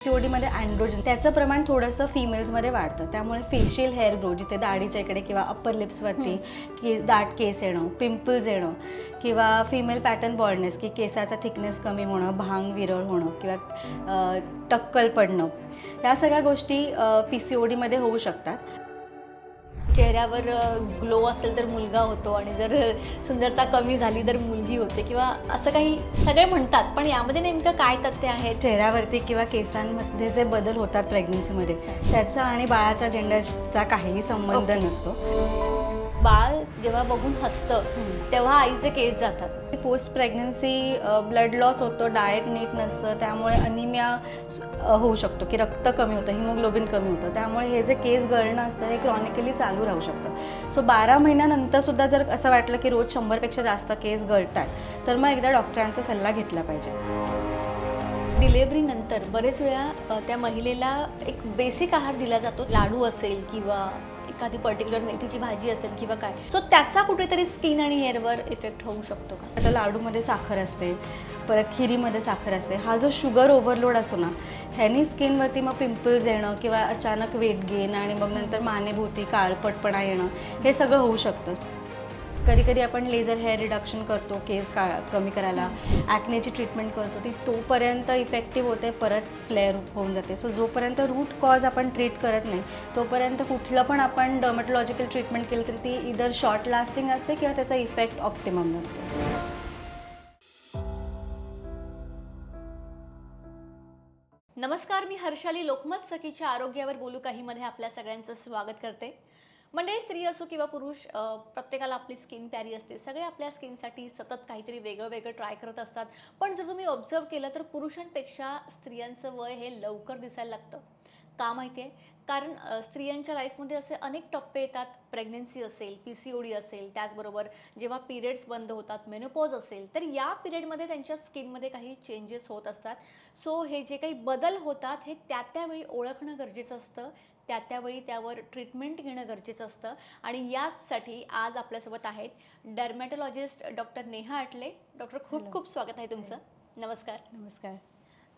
सीओडीमध्ये androgen त्याचं प्रमाण थोडंसं फिमेल्समध्ये वाढतं, त्यामुळे फेशियल हेअर ग्रो जिथे दाढीच्या इकडे किंवा अप्पर लिप्सवरती की दाट केस येणं, पिंपल्स येणं किंवा फिमेल पॅटर्न बॉल्डनेस की केसाचा थिकनेस कमी होणं, भांग विरळ होणं किंवा टक्कल पडणं, या सगळ्या गोष्टी PCODमध्ये होऊ शकतात. चेहऱ्यावर ग्लो असेल तर मुलगा होतो आणि जर सुंदरता कमी झाली तर मुलगी होते किंवा असं काही सगळे म्हणतात, पण यामध्ये नेमकं काय तथ्य आहे? चेहऱ्यावरती किंवा केसांमध्ये जे बदल होतात प्रेग्नन्सीमध्ये त्याचा आणि बाळाच्या जेंडरचा काहीही संबंध नसतो. बाळ जेव्हा बघून हसतं तेव्हा आईचे केस जातात. पोस्ट प्रेग्नन्सी ब्लड लॉस होतो, डाएट नीट नसतं, त्यामुळे अनिमिया होऊ शकतो की रक्त कमी होतं, हिमोग्लोबिन कमी होतं, त्यामुळे हे जे केस गळणं असतं हे क्रॉनिकली चालू राहू शकतं. सो 12 महिन्यानंतर सुद्धा जर असं वाटलं की रोज 100पेक्षा जास्त केस गळतात तर मग एकदा डॉक्टरांचा सल्ला घेतला पाहिजे. डिलेव्हरीनंतर बरेच वेळा त्या महिलेला एक बेसिक आहार दिला जातो, लाडू असेल किंवा एखादी पर्टिक्युलर मेथीची भाजी असेल किंवा काय, सो त्याचा कुठेतरी स्किन आणि हेअरवर इफेक्ट होऊ शकतो का? आता लाडूमध्ये साखर असते, परत खिरीमध्ये साखर असते, हा जो शुगर ओव्हरलोड असतो ना ह्यानी स्किनवरती मग पिंपल्स येणं किंवा अचानक वेट गेन आणि मग नंतर मानेभोवती काळपटपणा येणं हे सगळं होऊ शकतं. कधी कधी आपण लेझर हेअर रिडक्शन करतो केस कमी करायला, ॲक्नेची ट्रीटमेंट करतो, ती तोपर्यंत इफेक्टिव्ह होते, परत फ्लेअर होऊन जाते. सो जोपर्यंत रूट कॉज आपण ट्रीट करत नाही तोपर्यंत कुठलं पण आपण डर्मेटॉलॉजिकल ट्रीटमेंट केलं तरी ती इधर शॉर्ट लास्टिंग असते किंवा त्याचा इफेक्ट ऑप्टिमम नसतो. नमस्कार, मी हर्षाली लोकमत सखीच्या आरोग्यावर बोलू काहीमध्ये आपल्या सगळ्यांचं स्वागत करते. मंडळी, स्त्री असो किंवा पुरुष, प्रत्येकाला आपली स्किन प्यारी असते. सगळे आपल्या स्किनसाठी सतत काहीतरी वेगळं वेगळं ट्राय करत असतात. पण जर तुम्ही ऑब्झर्व केलं तर पुरुषांपेक्षा स्त्रियांचं वय हे लवकर दिसायला लागतं. का माहिती आहे? कारण स्त्रियांच्या लाईफमध्ये असे अनेक टप्पे येतात. प्रेग्नन्सी असेल, PCOD असेल, त्याचबरोबर जेव्हा पिरियड्स बंद होतात, मेनोपॉज असेल, तर या पिरियडमध्ये त्यांच्या स्किनमध्ये काही चेंजेस होत असतात. सो हे जे काही बदल होतात हे त्यावेळी ओळखणं गरजेचं असतं, त्यावेळी त्यावर ट्रीटमेंट घेणं गरजेचं असतं. आणि याचसाठी आज आपल्यासोबत आहेत डर्मॅटॉलॉजिस्ट डॉक्टर नेहा आटले. डॉक्टर, खूप खूप स्वागत आहे तुमचं. नमस्कार. नमस्कार.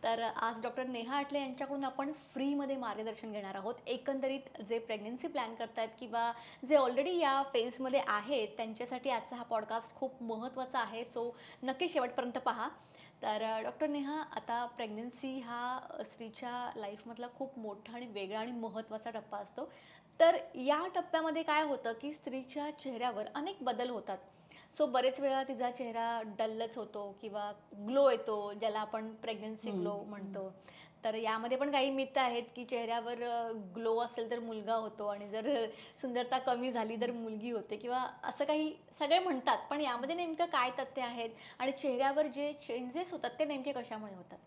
तर आज डॉक्टर नेहा आटले यांच्याकडून आपण फ्रीमध्ये मार्गदर्शन घेणार आहोत. एकंदरीत जे प्रेग्नन्सी प्लॅन करतायत किंवा जे ऑलरेडी या फेजमध्ये आहेत त्यांच्यासाठी आजचा हा पॉडकास्ट खूप महत्त्वाचा आहे. सो नक्की शेवटपर्यंत पहा. तर डॉक्टर नेहा, आता प्रेग्नन्सी हा स्त्रीच्या लाईफमधला खूप मोठा आणि वेगळा आणि महत्त्वाचा टप्पा असतो. तर या टप्प्यामध्ये काय होतं की स्त्रीच्या चेहऱ्यावर अनेक बदल होतात. सो बरेच वेळा तिचा चेहरा डलच होतो किंवा ग्लो येतो, ज्याला आपण प्रेग्नन्सी ग्लो म्हणतो. तर यामध्ये पण काही मिथ आहेत की चेहऱ्यावर ग्लो असेल तर मुलगा होतो आणि जर सुंदरता कमी झाली तर मुलगी होते किंवा असं काही सगळे म्हणतात, पण यामध्ये नेमकं काय तथ्य आहेत आणि चेहऱ्यावर जे चेंजेस होतात ते नेमके कशामुळे होतात?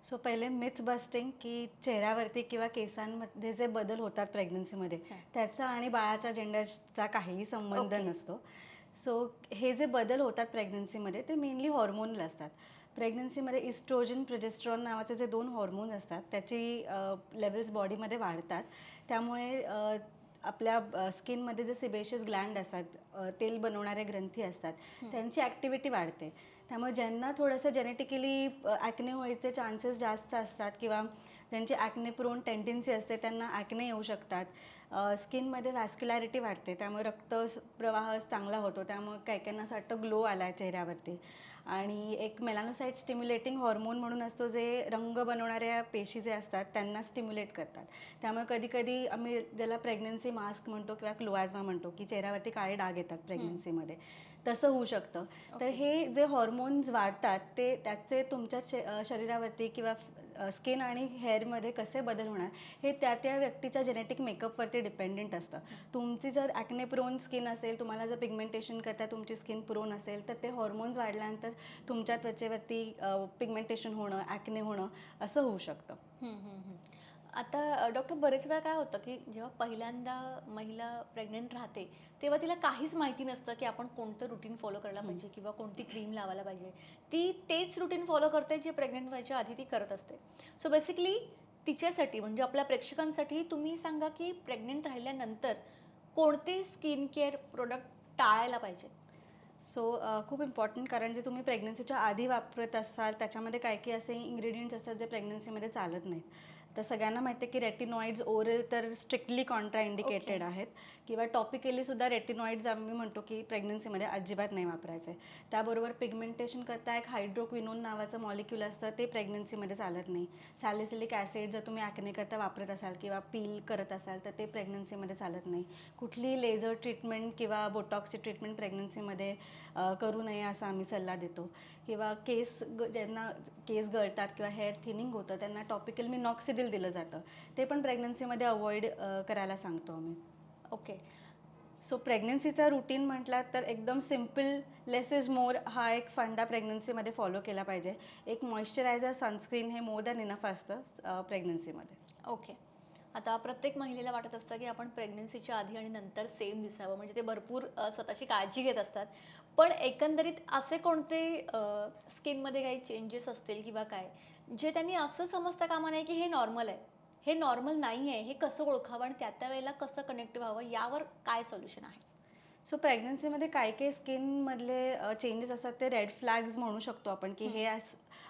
सो पहिले मिथ बस्टिंग की चेहऱ्यावरती किंवा केसांमध्ये जे बदल होतात प्रेग्नन्सीमध्ये त्याचा आणि बाळाच्या जेंडरचा काहीही संबंध नसतो. सो हे जे बदल होतात प्रेग्नन्सीमध्ये ते मेनली हॉर्मोनल असतात. प्रेग्नन्सीमध्ये इस्ट्रोजन, प्रोजेस्टेरॉन नावाचे जे 2 हॉर्मोन असतात त्याची लेवल्स बॉडीमध्ये वाढतात. त्यामुळे आपल्या स्किनमध्ये जे सिबेशियस ग्लँड असतात, तेल बनवणारे ग्रंथी असतात, त्यांची ॲक्टिव्हिटी वाढते. त्यामुळे ज्यांना थोडंसं जेनेटिकली ॲक्ने व्हायचे चान्सेस जास्त असतात किंवा ज्यांची ॲक्ने प्रोन टेंडन्सी असते त्यांना ॲक्ने येऊ शकतात. स्किनमध्ये व्हॅस्क्युलॅरिटी वाढते, त्यामुळे रक्त प्रवाह चांगला होतो, त्यामुळे काही काहींना असं वाटतं ग्लो आला आहे चेहऱ्यावरती. आणि एक मेलानोसाइट स्टिम्युलेटिंग हॉर्मोन म्हणून असतो जे रंग बनवणाऱ्या पेशी जे असतात त्यांना स्टिम्युलेट करतात. त्यामुळे कधी कधी आम्ही ज्याला प्रेग्नन्सी मास्क म्हणतो किंवा क्लोआझ्मा म्हणतो की चेहऱ्यावरती काळे डाग येतात प्रेग्नन्सीमध्ये, तसं होऊ शकतं. तर हे जे हॉर्मोन्स वाढतात ते त्याचे तुमच्या शरीरावरती किंवा स्किन आणि हेअरमध्ये कसे बदल होणार हे त्या व्यक्तीच्या जेनेटिक मेकअपवरती डिपेंडेंट असतं. तुमची जर ॲक्ने प्रोन स्किन असेल, तुम्हाला जर पिगमेंटेशन करता तुमची स्किन प्रोन असेल तर ते हॉर्मोन्स वाढल्यानंतर तुमच्या त्वचेवरती पिगमेंटेशन होणं, ॲक्ने होणं असं होऊ शकतं. आता डॉक्टर, बरेच वेळा काय होतं की जेव्हा पहिल्यांदा महिला प्रेग्नंट राहते तेव्हा तिला काहीच माहिती नसतं की आपण कोणतं रुटीन फॉलो करायला पाहिजे किंवा कोणती क्रीम लावायला पाहिजे. ती तेच रुटीन फॉलो करते जे प्रेग्नंट व्हायच्या आधी ती करत असते. सो बेसिकली तिच्यासाठी, म्हणजे आपल्या प्रेक्षकांसाठी तुम्ही सांगा की प्रेग्नंट राहिल्यानंतर कोणते स्किन केअर प्रोडक्ट टाळायला पाहिजे? सो खूप इम्पॉर्टंट, कारण जे तुम्ही प्रेग्नन्सीच्या आधी वापरत असाल त्याच्यामध्ये काही काही असे इंग्रेडियंट्स असतात जे प्रेग्नन्सीमध्ये चालत नाहीत. तर सगळ्यांना माहिती आहे की रेटिनॉइड्स ओरल तर स्ट्रिक्टली कॉन्ट्रा इंडिकेटेड आहेत, किंवा टॉपिकली सुद्धा रेटिनॉइड्स आम्ही म्हणतो की प्रेग्नन्सीमध्ये अजिबात नाही वापरायचे. त्याबरोबर पिगमेंटेशन करता एक हायड्रोक्विनोन नावाचं मॉलिक्यूल असतं, ते प्रेग्नन्सीमध्ये चालत नाही. सॅलिसिलिक ॲसिड जर तुम्ही ॲक्ने करता वापरत असाल किंवा पील करत असाल तर ते प्रेग्नन्सीमध्ये चालत नाही. कुठलीही लेझर ट्रीटमेंट किंवा बोटॉक्सची ट्रीटमेंट प्रेग्नन्सीमध्ये करू नये असा आम्ही सल्ला देतो. किंवा ज्यांना केस गळतात किंवा हेअर थिनिंग होतं त्यांना टॉपिकल मिनॉक्सिडिल दिलं जातं, ते पण प्रेग्नन्सीमध्ये अवॉइड करायला सांगतो आम्ही. ओके. सो प्रेग्नन्सीचा रुटीन म्हटला तर एकदम सिम्पल, लेस इज मोर हा एक फंडा प्रेग्नन्सीमध्ये फॉलो केला पाहिजे. एक मॉइश्चरायझर, सनस्क्रीन हे मोर दॅन इनफ असतं प्रेग्नन्सीमध्ये. ओके. आता प्रत्येक महिलेला वाटत असतं की आपण प्रेग्नन्सीच्या आधी आणि नंतर सेम दिसावं, म्हणजे ते भरपूर स्वतःची काळजी घेत असतात. पण एकंदरीत असे कोणते स्किनमध्ये काही चेंजेस असतील किंवा काय, जे त्यांनी असं समजता कामा नये की हे नॉर्मल आहे, हे नॉर्मल नाही आहे, हे कसं ओळखावं आणि त्या त्या वेळेला कसं कनेक्ट व्हावं, यावर काय सोल्युशन आहे? सो प्रेग्नन्सीमध्ये काही काही स्किनमधले चेंजेस असतात, ते रेड फ्लॅग्स म्हणू शकतो आपण, की हे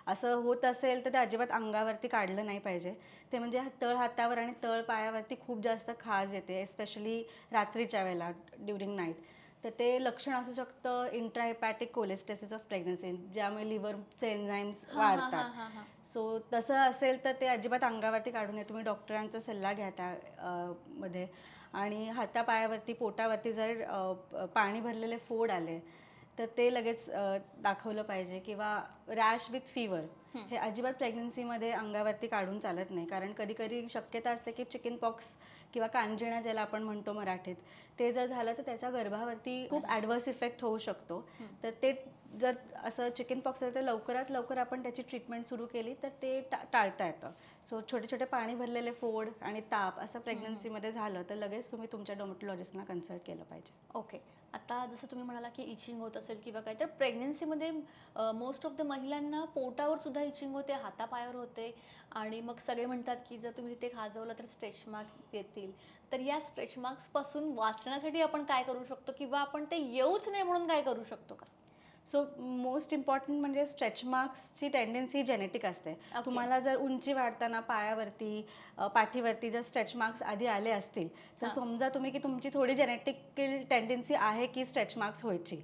असं होत असेल तर ते अजिबात अंगावरती काढलं नाही पाहिजे. ते म्हणजे तळ हातावर आणि तळ पायावरती खूप जास्त खाज येते, एस्पेशली रात्रीच्या वेळेला ड्युरिंग नाईट. तर ते लक्षण असू शकतं इंट्राहेपॅटिक कोलेस्टेसिस ऑफ प्रेग्नन्सी, ज्यामुळे लिव्हरचे एन्झाईम्स वाढतात. हां हां. सो तसं असेल तर ते अजिबात अंगावरती काढू नये. तुम्ही डॉक्टरांचा सल्ला घ्या त्या मध्ये. आणि हातापायावरती, पोटावरती जर पाणी भरलेले फोड आले तर ते लगेच दाखवलं पाहिजे. किंवा रॅश विथ फीवर हे अजिबात प्रेग्नन्सीमध्ये अंगावरती काढून चालत नाही, कारण कधी कधी शक्यता असते की चिकन पॉक्स किंवा कांजिण्या ज्याला आपण म्हणतो मराठीत, ते जर झालं तर त्याच्या गर्भावरती खूप ॲडव्हर्स इफेक्ट होऊ शकतो. तर ते जर असं चिकन पॉक्स असेल तर लवकरात लवकर आपण त्याची ट्रीटमेंट सुरू केली तर ते टाळता येतं. सो छोटे छोटे पाणी भरलेले फोड आणि ताप असं प्रेग्नन्सीमध्ये झालं तर लगेच तुम्ही तुमच्या डर्मॅटॉलॉजिस्टना कन्सल्ट केलं पाहिजे. ओके. आता जसं तुम्ही म्हणाला की इचिंग होत असेल किंवा काय, तर प्रेग्नन्सीमध्ये मोस्ट ऑफ द महिलांना पोटावर सुद्धा इचिंग होते, हातापायावर होते, आणि मग सगळे म्हणतात की जर तुम्ही तिथे खाजवलं तर स्ट्रेच मार्क्स येतील. तर या स्ट्रेच मार्क्सपासून वाचण्यासाठी आपण काय करू शकतो, किंवा आपण ते येऊच नये म्हणून काय करू शकतो का? सो मोस्ट इम्पॉर्टंट म्हणजे स्ट्रेच मार्क्सची टेंडन्सी जेनेटिक असते. तुम्हाला जर उंची वाढताना पायावरती, पाठीवरती जर स्ट्रेच मार्क्स आधी आले असतील तर समजा तुम्ही की तुमची थोडी जेनेटिक टेंडन्सी आहे की स्ट्रेच मार्क्स व्हायची,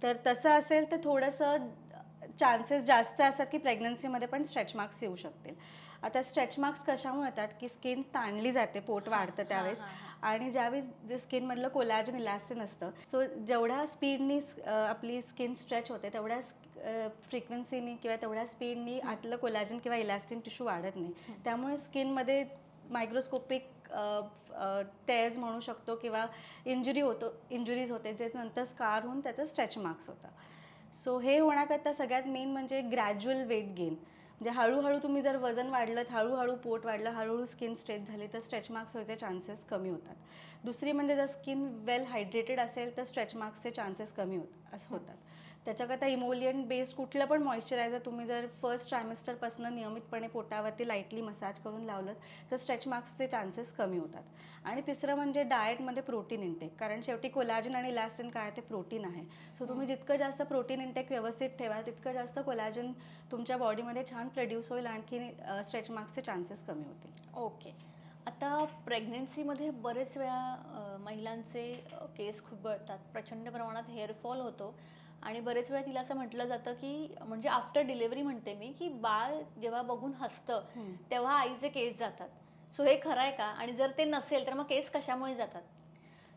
तर तसं असेल तर थोडंसं चान्सेस जास्त असतात की प्रेग्नन्सीमध्ये पण स्ट्रेच मार्क्स येऊ शकतील. आता स्ट्रेच मार्क्स कशामुळे येतात की स्किन ताणली जाते, पोट वाढतं त्यावेळेस, आणि ज्यावेळी जे स्किनमधलं कोलॅजन इलॅस्टिन असतं, सो जेवढ्या स्पीडनी आपली स्किन स्ट्रेच होते तेवढ्या फ्रिक्वेन्सीनी किंवा तेवढ्या स्पीडनी आतलं कोलॅजन किंवा इलॅस्टिन टिश्यू वाढत नाही. त्यामुळे स्किनमध्ये मायक्रोस्कोपिक टेअर्स म्हणू शकतो किंवा इंजुरीज होते, जे नंतर स्कार होऊन त्याचं स्ट्रेच मार्क्स होतं. सो हे होण्याकरता सगळ्यात मेन म्हणजे ग्रॅज्युअल वेट गेन. म्हणजे हळूहळू तुम्ही जर वजन वाढलं, हळूहळू पोट वाढलं, हळूहळू स्किन स्ट्रेच झाली तर स्ट्रेच मार्क्स व्हायचे चान्सेस कमी होतात. दुसरी म्हणजे जर स्किन वेल हायड्रेटेड असेल तर स्ट्रेच मार्क्सचे चान्सेस कमी होतात. त्याच्याकरता इमोलियन बेस्ड कुठलं पण मॉइश्चरायझर तुम्ही जर फर्स्ट ट्रायमेस्टरपासून नियमितपणे पोटावरती लाईटली मसाज करून लावलं तर स्ट्रेच मार्क्सचे चान्सेस कमी होतात. आणि तिसरं म्हणजे डाएटमध्ये प्रोटीन इंटेक, कारण शेवटी कोलॅजन आणि इलॅस्टिन काय, ते प्रोटीन आहे. सो तुम्ही जितकं जास्त प्रोटीन इंटेक व्यवस्थित ठेवा तितकं जास्त कोलॅजन तुमच्या बॉडीमध्ये छान प्रोड्यूस होईल, आणखी स्ट्रेच मार्क्सचे चान्सेस कमी होतील. ओके. आता प्रेग्नन्सीमध्ये बरेच वेळा महिलांचे केस खूप गळतात, प्रचंड प्रमाणात हेअरफॉल होतो, आणि बरेच वेळा तिला असं म्हटलं जातं की, म्हणजे आफ्टर डिलिव्हरी म्हणते मी, की बाळ जेव्हा बघून हसतं तेव्हा आईचे केस जातात. सो हे खरं आहे का? आणि जर ते नसेल तर मग केस कशामुळे जातात?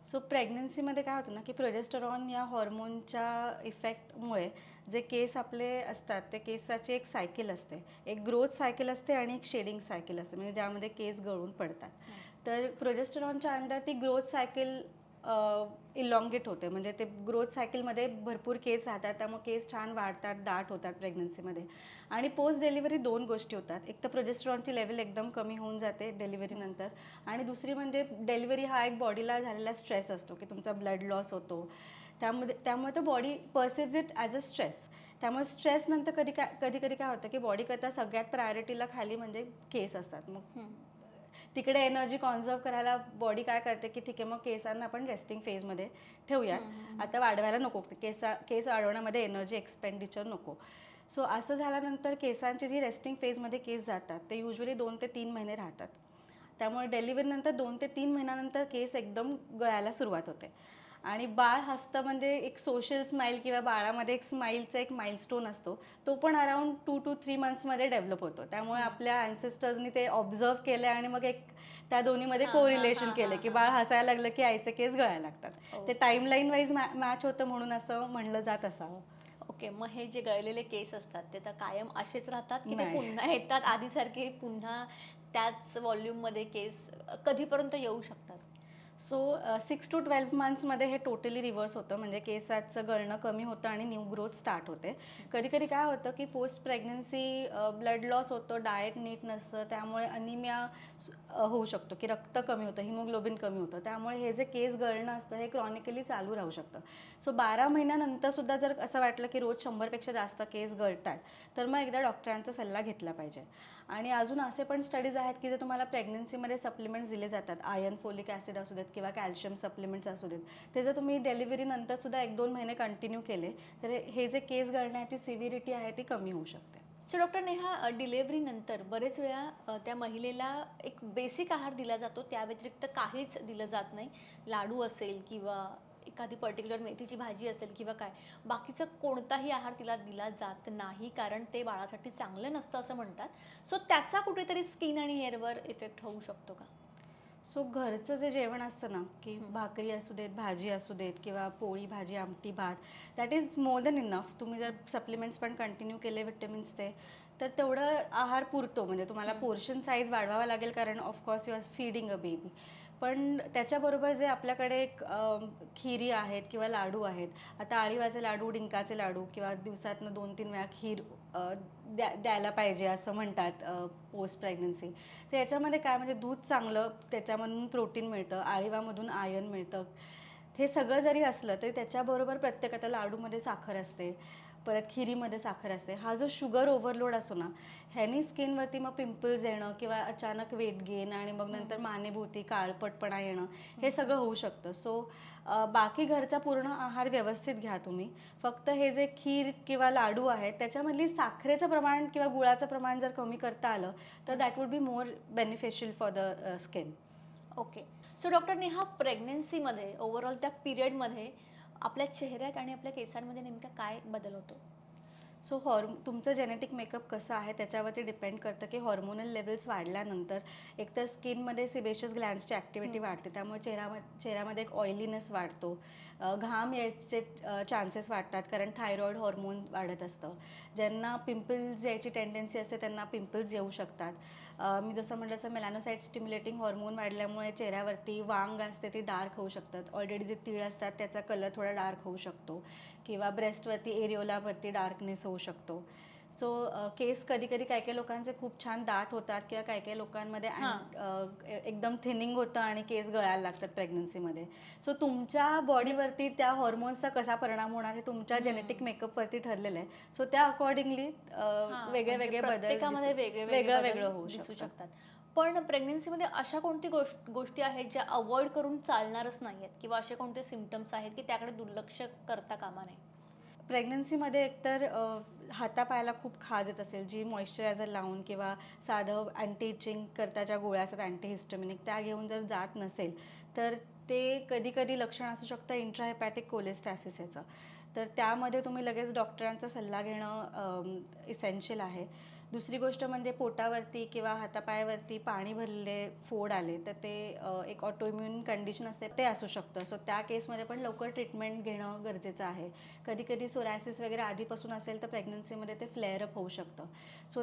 सो प्रेग्नन्सीमध्ये काय होतं ना की प्रोजेस्टेरॉन या हॉर्मोनच्या इफेक्टमुळे जे केस आपले असतात ते केसाची एक सायकल असते, एक ग्रोथ सायकल असते आणि एक शेडिंग सायकल असते, म्हणजे ज्यामध्ये केस गळून पडतात. तर प्रोजेस्टेरॉनच्या अंडर ती ग्रोथ सायकल इलॉंगेट होते, म्हणजे ते ग्रोथ सायकलमध्ये भरपूर केस राहतात, त्यामुळे केस छान वाढतात, दाट होतात प्रेग्नन्सीमध्ये. आणि पोस्ट डिलिव्हरी दोन गोष्टी होतात, एक तर प्रोजेस्टेरॉनची लेवल एकदम कमी होऊन जाते डिलिव्हरीनंतर, आणि दुसरी म्हणजे डिलिव्हरी हा एक बॉडीला झालेला स्ट्रेस असतो की तुमचा ब्लड लॉस होतो, त्यामुळे तो body perceives it as a stress. त्यामुळे स्ट्रेसनंतर कधी कधी काय होतं की बॉडी करता सगळ्यात प्रायोरिटीला खाली म्हणजे केस असतात. मग तिकडे एनर्जी कॉन्झर्व करायला बॉडी काय करते की ठीक आहे मग केसांना आपण रेस्टिंग फेजमध्ये ठेवूयात, आता वाढवायला नको, केस वाढवण्यामध्ये एनर्जी एक्सपेंडिचर नको. सो असं झाल्यानंतर केसांची जी रेस्टिंग फेजमध्ये केस जातात ते युजली 2 ते 3 महिने राहतात. त्यामुळे डिलिव्हरीनंतर 2 ते 3 महिन्यानंतर केस एकदम गळायला सुरुवात होते. आणि बाळ हसतं म्हणजे एक सोशल स्माईल किंवा बाळामध्ये एक स्माईलचा एक माइलस्टोन असतो, तो पण अराउंड 2 to 3 मंथ्समध्ये डेव्हलप होतो. त्यामुळे आपल्या अँसेस्टर्सनी ते ऑब्झर्व केलं आणि मग एक त्या दोन्हीमध्ये कोरिलेशन केलं की बाळ हसायला लागलं की आईचे केस गळायला लागतात. ते टाईमलाईन वाईज मॅच होतं म्हणून असं म्हणलं जात असावं. ओके, मग हे जे गळलेले केस असतात ते तर कायम असेच राहतात की ते नाही. पुन्हा येतात आधीसारखे, पुन्हा त्याच व्हॉल्यूममध्ये केस कधीपर्यंत येऊ शकतात? सो 6 to 12 मंथ्समध्ये हे टोटली रिव्हर्स होतं, म्हणजे केसाचं गळणं कमी होतं आणि न्यू ग्रोथ स्टार्ट होते. कधी कधी काय होतं की पोस्ट प्रेग्नन्सी ब्लड लॉस होतं, डाएट नीट नसतं, त्यामुळे अनिमिया होऊ शकतो की रक्त कमी होतं, हिमोग्लोबिन कमी होतं. त्यामुळे हे जे केस गळणं असतं हे क्रॉनिकली चालू राहू शकतं. सो 12 महिन्यानंतर सुद्धा जर असं वाटलं की रोज 100पेक्षा जास्त केस गळतात तर मग एकदा डॉक्टरांचा सल्ला घेतला पाहिजे. आणि अजून असे पण स्टडीज आहेत की जे तुम्हाला प्रेग्नन्सीमध्ये सप्लिमेंट्स दिले जातात, आयर्न, फोलिक ॲसिड असू देत किंवा कॅल्शियम सप्लिमेंट्स असू देत, ते जर तुम्ही डिलिव्हरीनंतर सुद्धा 1-2 महिने कंटिन्यू केले तर हे जे केस गळण्याची सिव्हिरिटी आहे ती कमी होऊ शकते. सो डॉक्टर नेहा, डिलेव्हरीनंतर बरेच वेळा त्या महिलेला एक बेसिक आहार दिला जातो, त्या व्यतिरिक्त काहीच दिलं जात नाही. लाडू असेल किंवा एखादी पर्टिक्युलर मेथीची भाजी असेल किंवा काय, बाकीचा कोणताही आहार तिला दिला जात नाही, कारण ते बाळासाठी चांगलं नसतं असं म्हणतात. सो त्याचा कुठेतरी स्किन आणि हेअरवर इफेक्ट होऊ शकतो का? सो घरचं जे जेवण असतं ना की भाकरी असू देत, भाजी असू देत किंवा पोळी भाजी, आमटी, भात, that is more than enough. तुम्ही जर सप्लिमेंट्स पण कंटिन्यू केले विटॅमिन्सचे तर तेवढं आहार पुरतो. म्हणजे तुम्हाला पोर्शन साईज वाढवावा लागेल कारण of course you are feeding a baby. पण त्याच्याबरोबर जे आपल्याकडे एक खिरी आहेत किंवा लाडू आहेत, आता आळीवाचे लाडू, डिंकाचे लाडू किंवा दिवसातनं 2-3 वेळा खीर द्यायला पाहिजे असं म्हणतात पोस्ट प्रेग्नन्सी. तर याच्यामध्ये काय म्हणजे दूध चांगलं, त्याच्यामधून प्रोटीन मिळतं, आळीवामधून आयर्न मिळतं. हे सगळं जरी असलं तरी त्याच्याबरोबर प्रत्येक आता लाडूमध्ये साखर असते, परत खिरीमध्ये साखर असते. हा जो शुगर ओव्हरलोड असतो ना, ह्यानी स्किनवरती मग पिंपल्स येणं किंवा अचानक वेट गेन आणि मग नंतर मानेभोवती काळपटपणा येणं हे सगळं होऊ शकतं. सो बाकी घरचा पूर्ण आहार व्यवस्थित घ्या तुम्ही. फक्त हे जे खीर किंवा लाडू आहेत त्याच्यामधली साखरेचं प्रमाण किंवा गुळाचं प्रमाण जर कमी करता आलं तर that would be more beneficial for the skin. Okay. So doctor Neha, प्रेग्नन्सीमध्ये ओव्हरऑल त्या पिरियडमध्ये आपल्या चेहऱ्यात आणि आपल्या केसांमध्ये नेमका काय बदल होतो? सो तुमचं जेनेटिक मेकअप कसं आहे त्याच्यावरती डिपेंड करतं की हॉर्मोनल लेवल्स वाढल्यानंतर एकतर स्किनमध्ये सिबेशियस ग्लँड्सची ॲक्टिव्हिटी वाढते, त्यामुळे चेहऱ्यामध्ये एक ऑइलीनेस वाढतो, घाम यायचे चान्सेस वाढतात कारण थायरॉईड हॉर्मोन वाढत असतं. ज्यांना पिंपल्स यायची टेंडन्सी असते त्यांना पिंपल्स येऊ शकतात. मी जसं म्हटलं तसं मेलॅनोसाइट स्टिम्युलेटिंग हॉर्मोन वाढल्यामुळे चेहऱ्यावरती वांग असते ती डार्क होऊ शकतात. ऑलरेडी जे तीळ असतात त्याचा कलर थोडा डार्क होऊ शकतो किंवा ब्रेस्टवरती एरिओलावरती डार्कनेस होऊ शकतो. सो केस कधी कधी काही काही लोकांचे खूप छान दाट होतात किंवा काही काही लोकांमध्ये एकदम थिनिंग होतं आणि केस गळायला लागतात प्रेग्नन्सीमध्ये. सो तुमच्या बॉडीवरती त्या हॉर्मोन्सचा कसा परिणाम होणार हे तुमच्या जेनेटिक मेकअपवरती ठरलेलं आहे. सो त्या अकॉर्डिंगली वेगळे वेगळे बदल प्रत्येकामध्ये वेगळं वेगळं होऊ दिसू शकतं. शकतात. पण प्रेग्नन्सीमध्ये अशा कोणती गोष्टी आहेत ज्या अवॉइड करून चालणारच नाही आहेत, किंवा असे कोणते सिम्पटम्स आहेत की त्याकडे दुर्लक्ष करता कामा नये? प्रेग्नन्सीमध्ये एकतर हातापायाला खूप खाज येत असेल, जी मॉइश्चरायझर लावून किंवा साधं अँटी इचिंग करता ज्या गोळ्या असतात अँटीहिस्टमिनिक त्या घेऊन जर जात नसेल तर ते कधी कधी लक्षण असू शकतं इंट्राहेपॅटिक कोलेस्टॅसिस याचं. तर त्यामध्ये तुम्ही लगेच डॉक्टरांचा सल्ला घेणं इसेन्शियल आहे. दुसरी गोष्ट म्हणजे पोटावरती किंवा हातापायावरती पाणी भरलेले फोड आले तर ते एक ऑटोइम्युन कंडिशन असते ते असू शकतं. सो त्या केसमध्ये पण लवकर ट्रीटमेंट घेणं गरजेचं आहे. कधी कधी सोरायसिस वगैरे आधीपासून असेल तर प्रेग्नन्सीमध्ये ते फ्लेअर अप होऊ शकतं. सो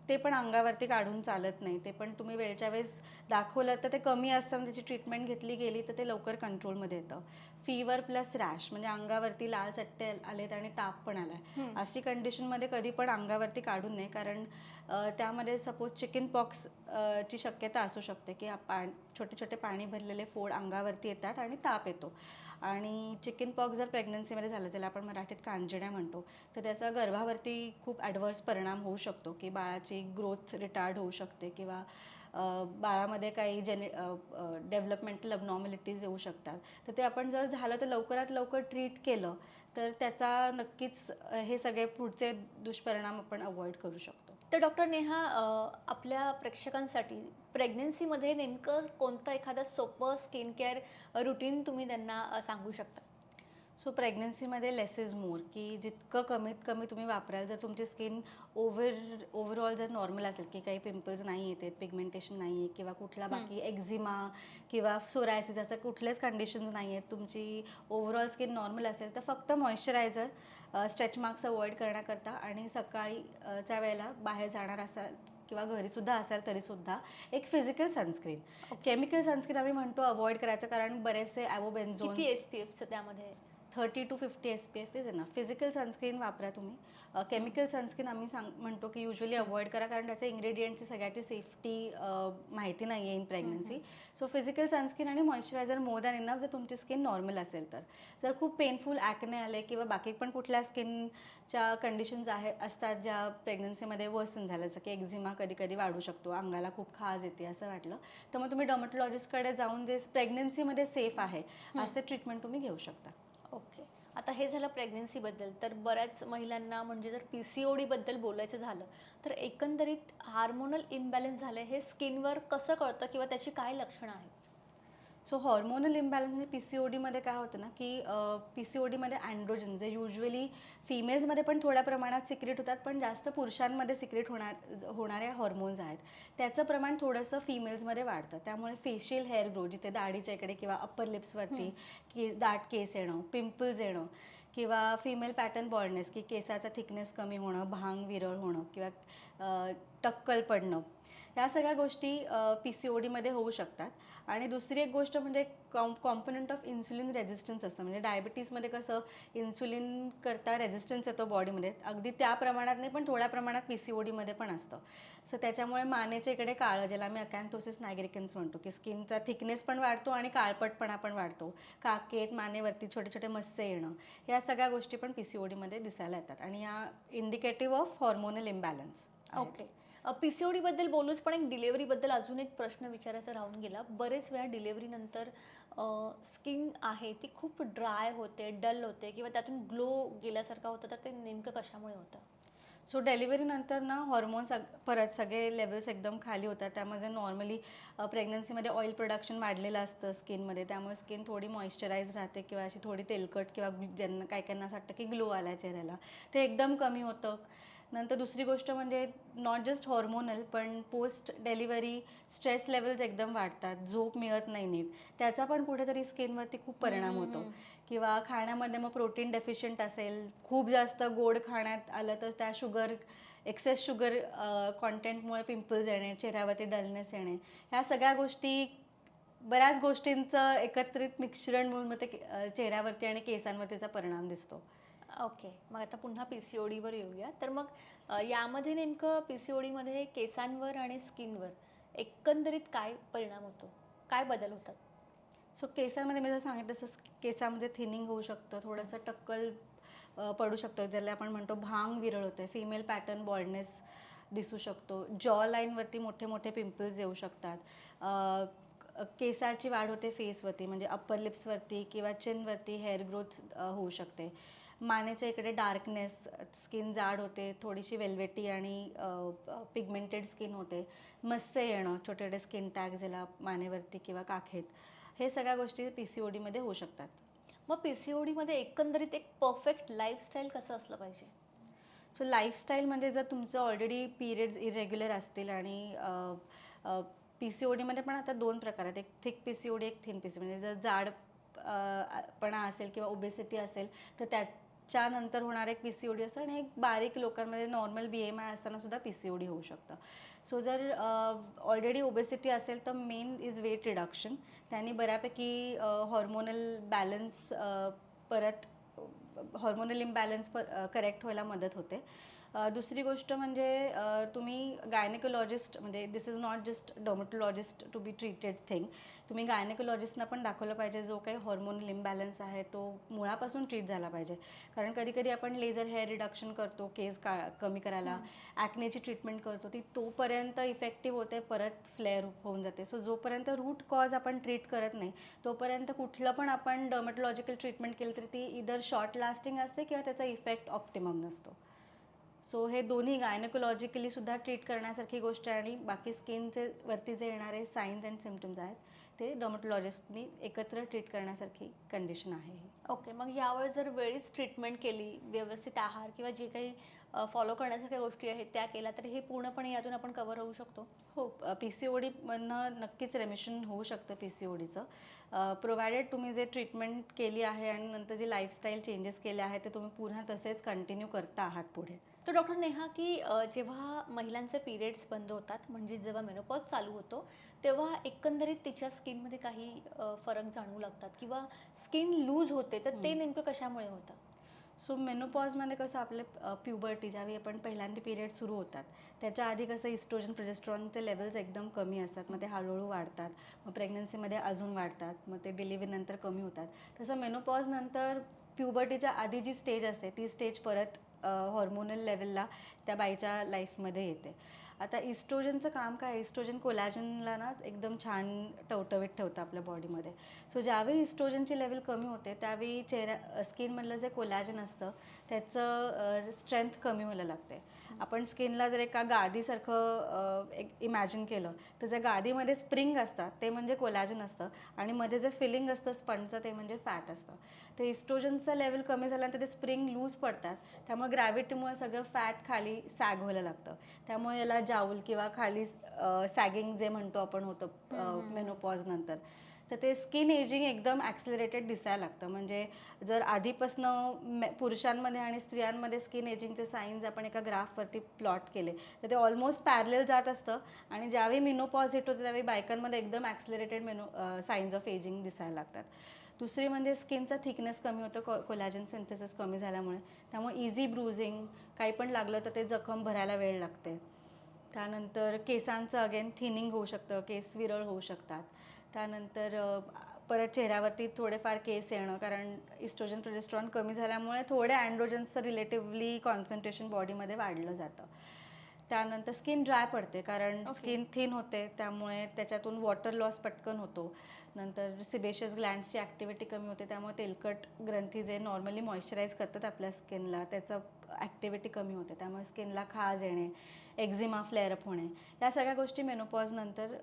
ते पण अंगावरती काढून चालत नाही. ते पण तुम्ही वेळच्या वेळेस दाखवलं तर ते कमी असतं, त्याची ट्रीटमेंट घेतली गेली तर ते लवकर कंट्रोलमध्ये येतं. फीवर प्लस रॅश म्हणजे अंगावरती लाल चट्टे आलेत आणि ताप पण आलाय, अशी कंडिशनमध्ये कधी पण अंगावरती काढू नये कारण त्यामध्ये सपोज चिकन पॉक्स ची शक्यता असू शकते की छोटे छोटे पाणी भरलेले फोड अंगावरती येतात आणि ताप येतो. आणि चिकन पॉक्स जर प्रेग्नन्सीमध्ये झालं, ज्याला आपण मराठीत कांजिण्या म्हणतो, तर त्याचा गर्भावरती खूप ॲडव्हर्स परिणाम होऊ शकतो की बाळाची ग्रोथ रिटार्ड होऊ शकते किंवा बाळामध्ये काही डेव्हलपमेंटल अबनॉर्मॅलिटीज येऊ शकतात. तर ते आपण जर झालं तर लवकरात लवकर ट्रीट केलं तर त्याचा नक्कीच हे सगळे पुढचे दुष्परिणाम आपण अवॉइड करू शकतो. तर डॉक्टर नेहा, आपल्या प्रेक्षकांसाठी प्रेग्नन्सीमध्ये नेमकं कोणतं एखादं सोपं स्किन केअर रुटीन तुम्ही त्यांना सांगू शकता? सो प्रेग्नन्सीमध्ये लेस इज मोर, की जितकं कमीत कमी तुम्ही वापराल, जर तुमची स्किन ओव्हरऑल जर नॉर्मल असेल, की काही पिंपल्स नाही येत आहेत, पिगमेंटेशन नाही आहे किंवा कुठला बाकी एक्झिमा किंवा सोरायसिस असं कुठलेच कंडिशन्स नाही आहेत, तुमची ओव्हरऑल स्किन नॉर्मल असेल तर फक्त मॉइश्चरायझर, स्ट्रेच मार्क्स अवॉइड करण्याकरता आणि सकाळी च्या वेळेला बाहेर जाणार असाल किंवा घरीसुद्धा असाल तरीसुद्धा एक फिजिकल सनस्क्रीन. केमिकल सनस्क्रीन आम्ही म्हणतो अवॉइड करायचं, कारण बरेचसे ॲवोबेन्झोन किती SPF त्यामध्ये? 30 to 50 SPF is enough. Physical sunscreen वापरा तुम्ही. केमिकल सनस्क्रीन आम्ही म्हणतो की युजली अवॉइड करा, कारण त्याच्या इंग्रेडियंटची सगळ्याची सेफ्टी माहिती नाही आहे in pregnancy. So physical sunscreen आणि मॉइश्चरायझर मोर दॅन इनफ, जर तुमची स्किन नॉर्मल असेल तर. जर खूप पेनफुल ॲक्ने आले किंवा बाकी पण कुठल्या स्किनच्या कंडिशन्स असतात ज्या प्रेग्नन्सीमध्ये वर्सन झालं, जसं की एक्झिमा कधी कधी वाढू शकतो, अंगाला खूप खाज येते असं वाटलं तर मग तुम्ही डर्मॅटोलॉजिस्टकडे जाऊन जे प्रेग्नन्सीमध्ये सेफ आहे असे ट्रीटमेंट तुम्ही घेऊ शकता. ओके. आता हे झालं प्रेग्नन्सीबद्दल. तर बऱ्याच महिलांना म्हणजे जर PCOD बद्दल बोलायचं झालं तर एकंदरीत हार्मोनल इम्बॅलन्स झालं हे स्किनवर कसं कळतं किंवा त्याची काय लक्षणं आहेत? सो हॉर्मोनल इम्बॅलन्स म्हणजे PCODमध्ये काय होतं ना, की PCODमध्ये अँड्रोजन जे युजली फिमेल्समध्ये पण थोड्या प्रमाणात सिक्रेट होतात, पण जास्त पुरुषांमध्ये सिक्रेट होणारे हॉर्मोन्स आहेत, त्याचं प्रमाण थोडंसं फिमेल्समध्ये वाढतं. त्यामुळे फेशियल हेअर ग्रो, जिथे दाढीच्या इकडे किंवा अप्पर लिप्सवरती की दाट केस येणं, पिंपल्स येणं किंवा फिमेल पॅटर्न बॉल्डनेस, की केसाचा थिकनेस कमी होणं, भांग विरळ होणं किंवा टक्कल पडणं, ह्या सगळ्या गोष्टी PCODमध्ये होऊ शकतात. आणि दुसरी एक गोष्ट म्हणजे कॉम्पोनंट ऑफ इन्सुलिन रेझिस्टन्स असतं. म्हणजे डायबिटीजमध्ये कसं इन्सुलिन करता रेझिस्टन्स येतो बॉडीमध्ये, अगदी त्या प्रमाणात नाही पण थोड्या प्रमाणात PCODमध्ये पण असतं. सो त्याच्यामुळे मानेच्या इकडे काळं, ज्याला आम्ही अकॅन्थोसिस नायग्रिकन्स म्हणतो, की स्किनचा थिकनेस पण वाढतो आणि काळपटपणा पण वाढतो. काकेत, मानेवरती छोटे छोटे मस्से येणं, या सगळ्या गोष्टी पण PCODमध्ये दिसायला येतात आणि या indicative of hormonal imbalance. Okay. PCOD बद्दल बोलूच, पण एक डिलेव्हरीबद्दल अजून एक प्रश्न विचारायचा राहून गेला. बरेच वेळा डिलेव्हरीनंतर स्किन आहे ती खूप ड्राय होते, डल होते किंवा त्यातून ग्लो गेल्यासारखं होतं, तर ते नेमकं कशामुळे होतं? सो डिलिव्हरीनंतर ना हॉर्मोन्स परत सगळे लेवल्स एकदम खाली होतात. त्यामध्ये नॉर्मली प्रेग्नन्सीमध्ये ऑइल प्रोडक्शन वाढलेलं असतं स्किनमध्ये, त्यामुळे स्किन थोडी मॉइश्चराईज राहते किंवा अशी थोडी तेलकट किंवा ज्यांना काही काहींना असं वाटतं की ग्लो आला चेहऱ्याला, ते एकदम कमी होतं. नंतर दुसरी गोष्ट म्हणजे नॉट जस्ट हॉर्मोनल, पण पोस्ट डिलिव्हरी स्ट्रेस लेवल्स एकदम वाढतात, झोप मिळत नाही नीट, त्याचा पण कुठेतरी स्किनवरती खूप परिणाम होतो. किंवा खाण्यामध्ये मग प्रोटीन डेफिशियंट असेल, खूप जास्त गोड खाण्यात आलं तर त्या एक्सेस शुगर कॉन्टेंटमुळे पिंपल्स येणे, चेहऱ्यावरती डलनेस येणे, ह्या सगळ्या गोष्टी, बऱ्याच गोष्टींचं एकत्रित मिश्रण म्हणून मग ते चेहऱ्यावरती आणि केसांवर त्याचा परिणाम दिसतो. ओके. मग आता पुन्हा PCODवर येऊया. तर मग यामध्ये नेमकं PCODमध्ये केसांवर आणि स्किनवर एकंदरीत काय परिणाम होतो? काय बदल होतात? सो केसांमध्ये मी जर सांगितलं तसं केसामध्ये थिनिंग होऊ शकतं, थोडंसं टक्कल पडू शकतं, ज्याला आपण म्हणतो भांग विरळ होते, फिमेल पॅटर्न बॉल्डनेस दिसू शकतो, जॉ लाईनवरती मोठे मोठे पिंपल्स येऊ शकतात, केसाची वाढ होते फेसवरती, म्हणजे अप्पर लिप्सवरती किंवा चिनवरती हेअर ग्रोथ होऊ शकते, मानेच्या इकडे डार्कनेस, स्किन जाड होते, थोडीशी वेल्वेटी आणि पिगमेंटेड स्किन होते, मस्से येणं, छोटे छोटे स्किन टॅग ज्याला मानेवरती किंवा काखेत, हे सगळ्या गोष्टी PCODमध्ये होऊ शकतात. मग PCODमध्ये एकंदरीत एक परफेक्ट लाईफस्टाईल कसं असलं पाहिजे? सो लाईफस्टाईल म्हणजे जर तुमचं ऑलरेडी पिरियड्स इरेग्युलर असतील आणि PCODमध्ये पण आता 2 प्रकार आहेत, एक थिक PCOD, एक थिन PCOD. म्हणजे जर जाडपणा असेल किंवा ओबेसिटी असेल तर त्याच्यानंतर होणार एक PCOD असतं, आणि एक बारीक लोकांमध्ये नॉर्मल BMI असताना सुद्धा PCOD होऊ शकतं. सो जर ऑलरेडी ओबेसिटी असेल तर मेन इज वेट रिडक्शन. त्यांनी बऱ्यापैकी हॉर्मोनल बॅलन्स परत हॉर्मोनल इम्बॅलन्स करेक्ट व्हायला मदत होते. दुसरी गोष्ट म्हणजे तुम्ही गायनेकोलॉजिस्ट म्हणजे this is not just dermatologist to be treated thing. तुम्ही गायनेकोलॉजिस्टना पण दाखवलं पाहिजे. जो काही हॉर्मोनल इम्बॅलन्स आहे तो मुळापासून ट्रीट झाला पाहिजे. कारण कधी कधी आपण लेझर हेअर रिडक्शन करतो केस कमी करायला, ॲक्नेची ट्रीटमेंट करतो, ती तोपर्यंत इफेक्टिव्ह होते, परत फ्लेअर होऊन जाते. सो जोपर्यंत रूट कॉज आपण ट्रीट करत नाही तोपर्यंत कुठलं पण आपण डर्मॅटोलॉजिकल ट्रीटमेंट केलं तरी ती इधर शॉर्ट लास्टिंग असते किंवा त्याचा इफेक्ट ऑप्टिमम नसतो. सो हे दोन्ही गायनेकोलॉजिकली सुद्धा ट्रीट करण्यासारखी गोष्ट आहे आणि बाकी स्किनचे वरती जे येणारे साईन्स अँड सिम्पटम्स आहेत ते डर्मॅटोलॉजिस्टनी एकत्र ट्रीट करण्यासारखी कंडिशन आहे. ओके, मग यावेळेस जर वेळीच ट्रीटमेंट केली, व्यवस्थित आहार किंवा जे काही फॉलो करण्यासारख्या गोष्टी आहेत त्या केल्या, तर हे पूर्णपणे यातून आपण कव्हर होऊ शकतो? हो, PCODमधनं नक्कीच रेमिशन होऊ शकतं PCODचं, प्रोव्हायडेड तुम्ही जे ट्रीटमेंट केली आहे आणि नंतर जे लाईफस्टाईल चेंजेस केले आहेत ते तुम्ही पुन्हा तसेच कंटिन्यू करता आहात पुढे. तर डॉक्टर नेहा, की जेव्हा महिलांचे पिरियड्स बंद होतात, म्हणजे जेव्हा मेनोपॉज चालू होतो, तेव्हा एकंदरीत तिच्या स्किनमध्ये काही फरक जाणवू लागतात किंवा स्किन लूज होते, तर ते नेमकं कशामुळे होतं? सो मेनोपॉजमध्ये कसं आपले प्युबर्टी ज्यावेळी आपण पहिल्यांदा पिरियड सुरू होतात त्याच्या आधी कसं इस्ट्रोजन प्रोजेस्ट्रॉनचे लेवल्स एकदम कमी असतात, मग ते हळूहळू वाढतात, मग प्रेग्नन्सीमध्ये अजून वाढतात, मग ते डिलिव्हरीनंतर कमी होतात. तसं मेनोपॉजनंतर प्युबर्टीच्या आधी जी स्टेज असते ती स्टेज परत हॉर्मोनल लेवलला त्या बाईच्या लाईफमध्ये येते. आता इस्ट्रोजनचं काम काय आहे, इस्ट्रोजन कोलॅजनला ना एकदम छान टवटवीत ठेवतं आपल्या बॉडीमध्ये. सो ज्यावेळी इस्ट्रोजनची लेवल कमी होते त्यावेळी स्किनमधलं जे कोलॅजन असतं त्याचं स्ट्रेंथ कमी व्हायला लागते. आपण स्किनला जर एका गादीसारखं एक इमॅजिन केलं तर त्या गादीमध्ये स्प्रिंग असतात ते म्हणजे कोलॅजन असतं आणि मध्ये जे फिलिंग असतं स्पंजचं ते म्हणजे फॅट असतं. ते इस्ट्रोजनचं लेवल कमी झाल्यानंतर ते स्प्रिंग लूज पडतात, त्यामुळे ग्रॅव्हिटीमुळे सगळं फॅट खाली सॅग व्हायला लागतं. त्यामुळे याला जाऊल किंवा खाली सॅगिंग जे म्हणतो आपण होतं मेनोपॉज नंतर. तर ते स्किन एजिंग एकदम ॲक्सिलरेटेड दिसायला लागतं. म्हणजे जर आधीपासनं पुरुषांमध्ये आणि स्त्रियांमध्ये स्किन एजिंगचे साईन्स आपण एका ग्राफवरती प्लॉट केले तर ते ऑलमोस्ट पॅरलेल जात असतं आणि ज्यावेळी मेनोपॉज येत होतं त्यावेळी बायकांमध्ये एकदम ॲक्सिलरेटेड साईन्स ऑफ एजिंग दिसायला लागतात. दुसरी म्हणजे स्किनचा थिकनेस कमी होतं कोलॅजन सिंथेसिस कमी झाल्यामुळे, त्यामुळे इझी ब्रुझिंग, काही पण लागलं तर ते जखम भरायला वेळ लागते. त्यानंतर केसांचं अगेन थिनिंग होऊ शकतं, केस विरळ होऊ शकतात. त्यानंतर परत चेहऱ्यावरती थोडेफार केस येणं, कारण इस्ट्रोजन प्रोजेस्ट्रॉन कमी झाल्यामुळे थोडे अँड्रोजन्सचं रिलेटिव्हली कॉन्सन्ट्रेशन बॉडीमध्ये वाढलं जातं. त्यानंतर स्किन ड्राय पडते कारण स्किन थिन होते, त्यामुळे त्याच्यातून वॉटर लॉस पटकन होतो. नंतर सिबेशियस ग्लँड्सची ॲक्टिव्हिटी कमी होते, त्यामुळे तेलकट ग्रंथी जे नॉर्मली मॉइश्चराईज करतात आपल्या स्किनला त्याचं ॲक्टिव्हिटी कमी होते, त्यामुळे स्किनला खाज येणे, एक्झिमा फ्लेअरअप होणे, या सगळ्या गोष्टी मेनोपॉज नंतर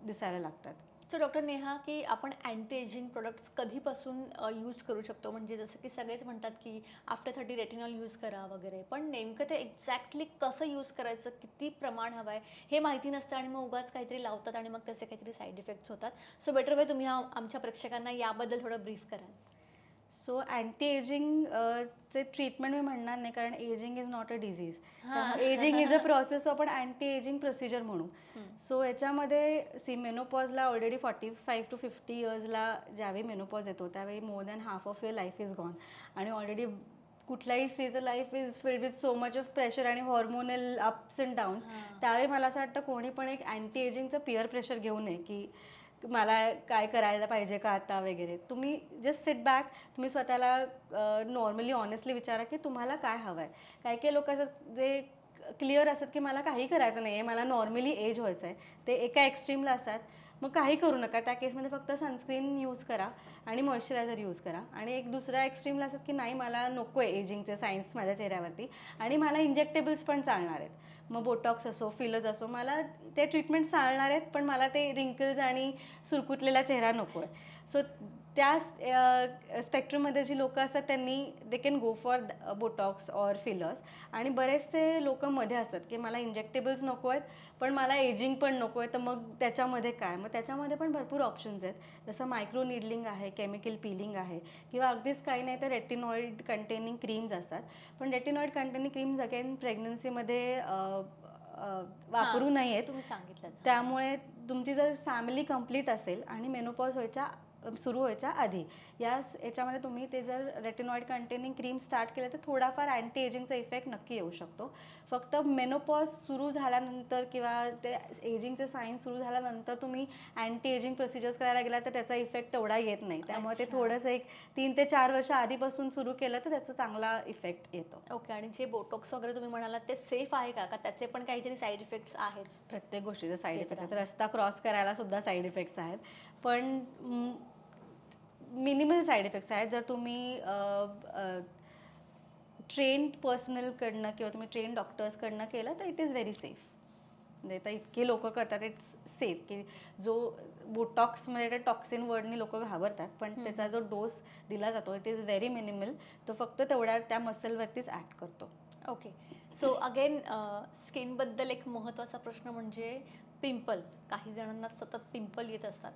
दिसायला लागतात. सो डॉक्टर नेहा, की आपण अँटी एजिंग प्रोडक्ट्स कधीपासून यूज करू शकतो? म्हणजे जसं की सगळेच म्हणतात की आफ्टर 30 रेटिनॉल यूज करा वगैरे, पण नेमकं ते एक्झॅक्टली कसं यूज करायचं, किती प्रमाण हवं आहे हे माहिती नसतं आणि मग उगाच काहीतरी लावतात आणि मग त्याचे काहीतरी साईड इफेक्ट्स होतात. सो बेटर वे तुम्ही आमच्या प्रेक्षकांना याबद्दल थोडं ब्रीफ कराल? सो अँटी एजिंग चे ट्रीटमेंट मी म्हणणार नाही, कारण ageing is not a disease. Ageing is a process, आपण अँटी एजिंग प्रोसिजर म्हणू. सो याच्यामध्ये मेनोपॉजला ऑलरेडी 45 to 50 इयर्सला ज्यावेळी मेनोपॉज येतो त्यावेळी more than half of your life is gone आणि ऑलरेडी कुठल्याही स्त्रीचं life is filled with so much of pressure and hormonal ups and downs. त्यावेळी मला असं वाटतं कोणी पण एक अँटी एजिंगचं पिअर प्रेशर घेऊ नये की मला काय करायला पाहिजे का आता वगैरे. तुम्ही जस्ट सिट बॅक, तुम्ही स्वतःला नॉर्मली ऑनेस्टली विचारा की तुम्हाला काय हवं आहे. काही काही लोक असं जे क्लिअर असतात की मला काही करायचं नाही आहे, मला नॉर्मली एज व्हायचं आहे, ते एका एक्स्ट्रीमला असतात. मग काही करू नका, त्या केसमध्ये फक्त सनस्क्रीन यूज करा आणि मॉइश्चरायझर यूज करा. आणि एक दुसऱ्या एक्स्ट्रीमला असतात की नाही मला नको आहे एजिंगचे सायन्स माझ्या चेहऱ्यावरती आणि मला इंजेक्टेबल्स पण चालणार आहेत, मग बोटॉक्स असो फिलर्स असो, मला ते ट्रीटमेंट चालणार आहेत पण मला ते रिंकल्स आणि सुरकुतलेला चेहरा नको आहे. सो त्या स्पेक्ट्रममध्ये जी लोकं असतात त्यांनी they can go for Botox or fillers. आणि बरेचसे लोक मध्ये असतात की मला इंजेक्टेबल्स नको आहेत पण मला एजिंग पण नको आहे, तर मग त्याच्यामध्ये काय? मग त्याच्यामध्ये पण भरपूर ऑप्शन्स आहेत, जसं मायक्रो निडलिंग आहे, केमिकल पिलिंग आहे, किंवा अगदीच काही नाही तर रेटिनॉइड कंटेनिंग क्रीम्स असतात. पण रेटिनॉइड कंटेनिंग क्रीम्स अगेन प्रेग्नन्सीमध्ये वापरू नये तुम्ही सांगितलं. त्यामुळे तुमची जर फॅमिली कंप्लीट असेल आणि मेनोपॉज व्हायच्या सुरू व्हायच्या आधी याच्यामध्ये तुम्ही ते जर रेटिनॉइड कंटेनिंग क्रीम स्टार्ट केलं तर थोडाफार अँटी एजिंगचा इफेक्ट नक्की येऊ शकतो. फक्त मेनोपॉज सुरू झाल्यानंतर किंवा ते एजिंगचे साईन सुरू झाल्यानंतर तुम्ही अँटी एजिंग प्रोसिजर्स करायला गेला तर त्याचा इफेक्ट तेवढा येत नाही. त्यामुळे ते थोडंसं एक 3 ते 4 वर्ष आधीपासून सुरू केलं तर त्याचा चांगला इफेक्ट येतो. ओके. आणि जे बोटॉक्स वगैरे तुम्ही म्हणालात ते सेफ आहे का त्याचे पण काहीतरी साईड इफेक्ट्स आहेत? प्रत्येक गोष्टीचे साईड इफेक्ट आहेत. रस्ता क्रॉस करायला सुद्धा साईड इफेक्ट्स आहेत, पण मिनिमल साईड इफेक्ट्स आहेत. जर तुम्ही ट्रेन्ड पर्सनलकडनं किंवा तुम्ही ट्रेन डॉक्टर्सकडनं केलं तर इट इज व्हेरी सेफ. म्हणजे आता इतके लोक करतात, इट्स सेफ की जो बोटॉक्समध्ये ते टॉक्सिन वर्डनी लोक घाबरतात, पण त्याचा जो डोस दिला जातो इट इज व्हेरी मिनिमल. तो फक्त तेवढ्या त्या मसलवरतीच ॲक्ट करतो. ओके. सो अगेन स्किनबद्दल एक महत्त्वाचा प्रश्न म्हणजे पिंपल. काही जणांना सतत पिंपल येत असतात.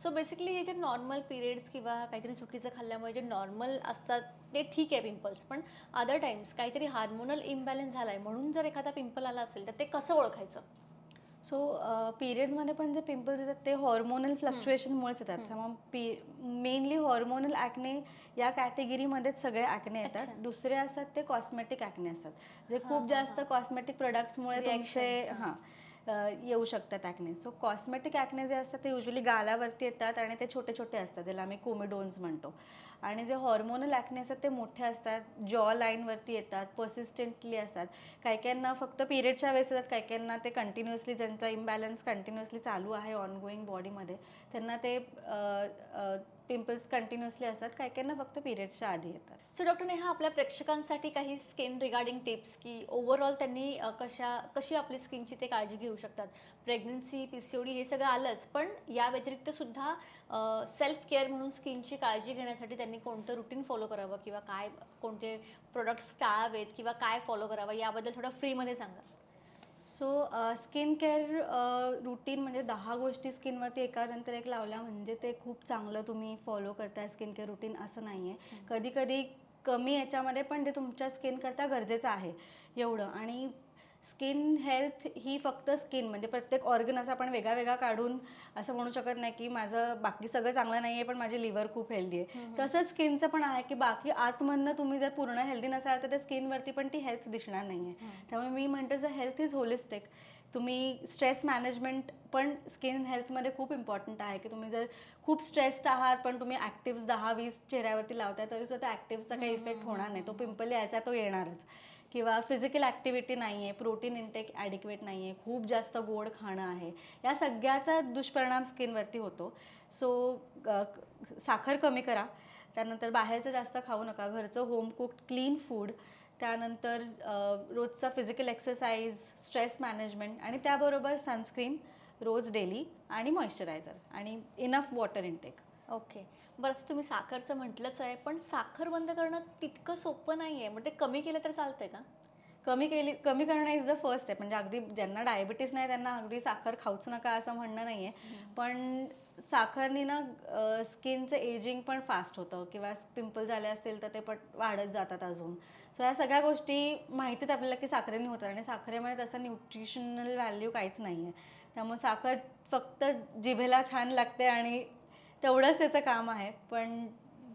सो बेसिकली हे जे नॉर्मल पिरियड्स किंवा काहीतरी चुकीचं खाल्ल्यामुळे जे नॉर्मल असतात ते ठीक आहे पिंपल्स, पण अदर टाइम्स काहीतरी हार्मोनल इम्बॅलन्स झाला आहे म्हणून जर एखादा पिंपल आला असेल तर ते कसं ओळखायचं? सो पिरियडमध्ये पण जे पिंपल्स येतात ते हॉर्मोनल फ्लक्च्युएशनमुळेच येतात. त्यामुळे मेनली हॉर्मोनल ॲक्ने या कॅटेगरीमध्येच सगळे ॲक्ने येतात. दुसरे असतात ते कॉस्मेटिक ॲक्ने असतात, जे खूप जास्त कॉस्मेटिक प्रोडक्ट्समुळे तुमचे येऊ शकतात ॲक्ने. सो कॉस्मेटिक ॲक्ने जे असतात ते युजली गालावरती येतात आणि ते छोटे छोटे असतात, ज्याला आम्ही कोमिडोन्स म्हणतो. आणि जे हॉर्मोनल ॲक्ने असतात ते मोठे असतात, जॉ लाईनवरती येतात, पर्सिस्टंटली असतात. काही काहींना फक्त पिरियडच्या वेळेस येतात, काही काहींना ते कंटिन्युअसली ज्यांचा इम्बॅलन्स कंटिन्युअसली चालू आहे ऑनगोईंग बॉडीमध्ये त्यांना ते पिंपल्स कंटिन्युअसली असतात. काही काहींना फक्त पिरियड्सच्या आधी येतात. सो डॉक्टर नेहा, आपल्या प्रेक्षकांसाठी काही स्किन रिगार्डिंग टिप्स की ओव्हरऑल त्यांनी कशी आपली स्किनची ते काळजी घेऊ शकतात? प्रेग्नन्सी, PCOD हे सगळं आलंच, पण या व्यतिरिक्त सुद्धा सेल्फ केअर म्हणून स्किनची काळजी घेण्यासाठी त्यांनी कोणतं रुटीन फॉलो करावं किंवा काय कोणते प्रोडक्ट्स टाळावेत किंवा काय फॉलो करावं याबद्दल थोडं फ्रीमध्ये सांगा. सो स्किन केअर रुटीन म्हणजे 10 गोष्टी स्किनवरती एकानंतर एक लावल्या म्हणजे ते खूप चांगलं तुम्ही फॉलो करताय स्किन केअर रुटीन असं नाही आहे. कधी कधी कमी याच्यामध्ये पण ते तुमच्या स्किन करता गरजेचं आहे एवढं. आणि स्किन हेल्थ ही फक्त स्किन म्हणजे प्रत्येक ऑर्गन असं आपण वेगळा वेगळा काढून असं म्हणू शकत नाही की माझं बाकी सगळं चांगलं नाही आहे पण माझी लिव्हर खूप हेल्दी आहे. तसंच स्किनचं पण आहे की बाकी आतमधनं तुम्ही जर पूर्ण हेल्दी नसाल तर त्या स्किनवरती पण ती हेल्थ दिसणार नाही आहे. त्यामुळे मी म्हणते जर हेल्थ इज होलिस्टिक. तुम्ही स्ट्रेस मॅनेजमेंट पण स्किन हेल्थमध्ये खूप इम्पॉर्टंट आहे की तुम्ही जर खूप स्ट्रेस्ड आहात पण तुम्ही ॲक्टिव्स 10-20 चेहऱ्यावरती लावताय तरी सुद्धा त्या ॲक्टिव्सचा काही इफेक्ट होणार नाही. तो पिंपल यायचा तो येणारच. किंवा फिजिकल ॲक्टिव्हिटी नाही आहे, प्रोटीन इंटेक ॲडिक्वेट नाही आहे, खूप जास्त गोड खाणं आहे, या सगळ्याचा दुष्परिणाम स्किनवरती होतो. सो साखर कमी करा, त्यानंतर बाहेरचं जास्त खाऊ नका, घरचं होम कुक्ड क्लीन फूड, त्यानंतर रोजचा फिजिकल एक्सरसाइज, स्ट्रेस मॅनेजमेंट आणि त्याबरोबर सनस्क्रीन रोज डेली आणि मॉइश्चरायझर आणि इनफ वॉटर इंटेक. ओके. बरं, तुम्ही साखरचं म्हटलंच आहे, पण साखर बंद करणं तितकं सोपं नाही आहे. मग ते कमी केलं तर चालतंय का? कमी करणं इज द फर्स्ट स्टेप. म्हणजे अगदी ज्यांना डायबिटीस नाही त्यांना अगदी साखर खाऊच नका असं म्हणणं नाही आहे. पण साखरनी ना स्किनचं एजिंग पण फास्ट होतं किंवा पिंपल झाले असतील तर ते पण वाढत जातात अजून. सो या सगळ्या गोष्टी माहितीत आपल्याला की साखरेने होतात आणि साखरेमध्ये तसं न्यूट्रिशनल व्हॅल्यू काहीच नाही आहे. त्यामुळे साखर फक्त जिभेला छान लागते आणि तेवढंच त्याचं काम आहे. पण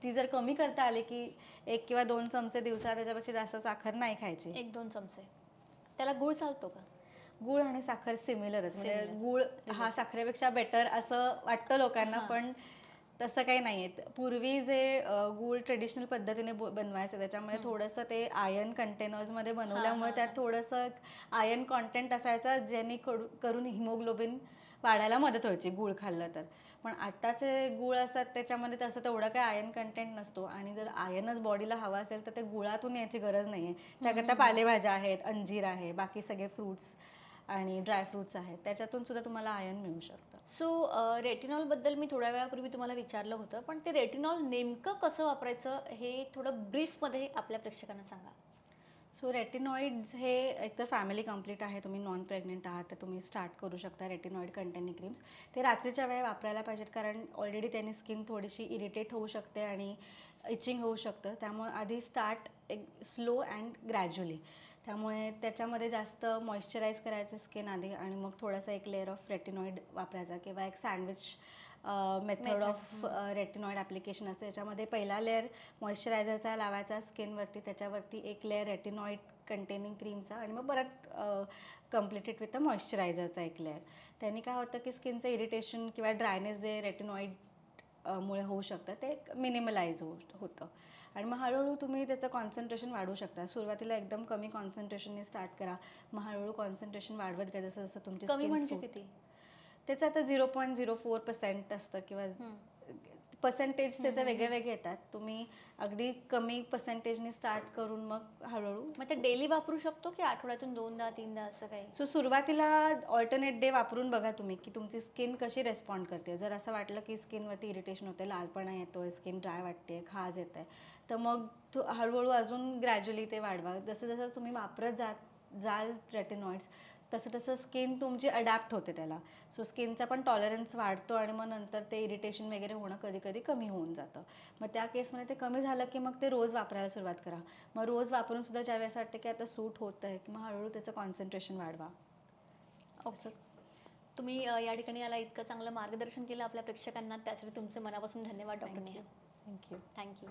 ती जर कमी करता आली की 1 किंवा 2 चमचे दिवसात, त्याच्यापेक्षा जास्त साखर नाही खायची. 1-2 चमचे. त्याला गूळ चालतो का? गूळ आणि साखर सिमिलरच. म्हणजे गूळ हा साखरेपेक्षा बेटर असं वाटतं लोकांना, पण तसं काही नाही आहे. पूर्वी जे गूळ ट्रेडिशनल पद्धतीने बनवायचं त्याच्यामध्ये थोडंसं ते आयर्न कंटेनर्समध्ये बनवल्यामुळे त्यात थोडंसं आयर्न कॉन्टेंट असायचा ज्याने करून हिमोग्लोबिन वाढायला मदत व्हायची गूळ खाल्लं तर. पण आत्ताचे गूळ असतात त्याच्यामध्ये तसं तेवढं काही आयर्न कंटेंट नसतो आणि जर आयर्नच बॉडीला हवा असेल तर ते गुळातून याची गरज नाही आहे. त्याकरता पालेभाज्या आहेत, अंजीर आहे, बाकी सगळे फ्रूट्स आणि ड्रायफ्रूट्स आहेत, त्याच्यातून सुद्धा तुम्हाला आयर्न मिळू शकतं. सो रेटिनॉलबद्दल मी थोड्या वेळापूर्वी तुम्हाला विचारलं होतं, पण ते रेटिनॉल नेमकं कसं वापरायचं हे थोडं ब्रीफमध्ये आपल्या प्रेक्षकांना सांगा. सो रेटिनॉइड्स हे एक तर फॅमिली कंप्लीट आहे. तुम्ही नॉन प्रेग्नेंट आहात तर तुम्ही स्टार्ट करू शकता रेटिनॉइड कंटेनिंग क्रीम्स. ते रात्रीच्या वेळी वापरायला पाहिजेत कारण ऑलरेडी त्यांनी स्किन थोडीशी इरिटेट होऊ शकते आणि इचिंग होऊ शकतं. त्यामुळे आधी स्टार्ट एक स्लो अँड ग्रॅज्युअली. त्यामुळे त्याच्यामध्ये जास्त मॉइश्चराईज करायचं स्किन आधी आणि मग थोडासा एक लेअर ऑफ रेटिनॉइड वापरायचा किंवा एक sandwich method of retinoid application असते. त्याच्यामध्ये पहिला लेअर मॉइश्चरायझरचा लावायचा स्किनवरती, त्याच्यावरती एक लेअर रेटिनॉइड कंटेनिंग क्रीमचा आणि मग परत कम्प्लिटेड विथ द मॉइश्चरायझरचा एक लेअर. त्यांनी काय होतं की स्किनचं इरिटेशन किंवा ड्रायनेस जे रेटिनॉइड मुळे होऊ शकतं ते मिनिमलाइज होतं. आणि मग हळूहळू तुम्ही त्याचं कॉन्सन्ट्रेशन वाढवू शकता. सुरुवातीला एकदम कमी कॉन्सन्ट्रेशनने स्टार्ट करा, मग हळूहळू कॉन्सन्ट्रेशन वाढवत घ्या जसं जसं तुमची कमी skin म्हणजे suit- किती? त्याचं आता 0.04% असतं किंवा पर्सेंटेज त्याचे वेगळे वेगळे येतात. तुम्ही अगदी कमी पर्सेंटेजने स्टार्ट करून मग हळूहळू. मग ते डेली वापरू शकतो की आठवड्यातून 2दा 3दा असं काही? सो सुरुवातीला ऑल्टरनेट डे वापरून बघा तुम्ही की तुमची स्किन कशी रेस्पॉन्ड करते. जर असं वाटलं की स्किनवरती इरिटेशन होते, लालपणा येतोय, स्किन ड्राय वाटते, खाज येत आहे, तर मग हळूहळू अजून ग्रॅज्युअली ते वाढवा. जसं जसं तुम्ही वापरत जाल रेटिनॉइड्स तसं तसं स्किन तुमची अडॅप्ट होते त्याला. सो स्किनचा पण टॉलरन्स वाढतो आणि मग नंतर ते इरिटेशन वगैरे होणं कधी कधी कमी होऊन जातं. मग त्या केसमध्ये ते कमी झालं की मग ते रोज वापरायला सुरुवात करा. मग रोज वापरून सुद्धा ज्यावेळेस वाटतं की आता सूट होतं आहे, मग हळूहळू त्याचं कॉन्सन्ट्रेशन वाढवा. ओके. तुम्ही या ठिकाणी याला इतकं चांगलं मार्गदर्शन केलं आपल्या प्रेक्षकांना, त्यासाठी तुमचे मनापासून धन्यवाद डॉक्टर नेहा. थँक्यू. थँक्यू.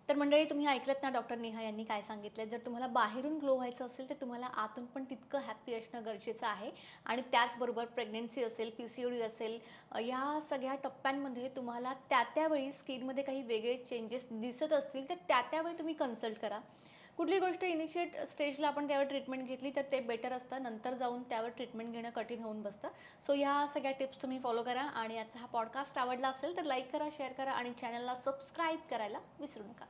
तर मंडळी, तुम्ही ऐकलत ना डॉक्टर नेहा यांनी काय सांगितलं. जर तुम्हाला बाहेरून ग्लो व्हायचं असेल तर तुम्हाला आतून पण तितकं हॅप्पी असणं गरजेचं आहे. आणि त्याचबरोबर प्रेग्नन्सी असेल, PCOD असेल, या सगळ्या टप्प्यांमध्ये तुम्हाला त्यावेळी स्किनमध्ये काही वेगळे चेंजेस दिसत असतील तर त्यावेळी तुम्ही कन्सल्ट करा. कुठली गोष्ट इनिशिएट स्टेजला आपण त्यावर ट्रीटमेंट घेतली तर ते बेटर असतं, नंतर जाऊन त्यावर ट्रीटमेंट घेणं कठीण होऊन बसतं. सो ह्या सगळ्या टिप्स तुम्ही फॉलो करा. आणि आजचा हा पॉडकास्ट आवडला असेल तर लाईक करा, शेअर करा आणि चॅनलला सबस्क्राईब करायला विसरू नका.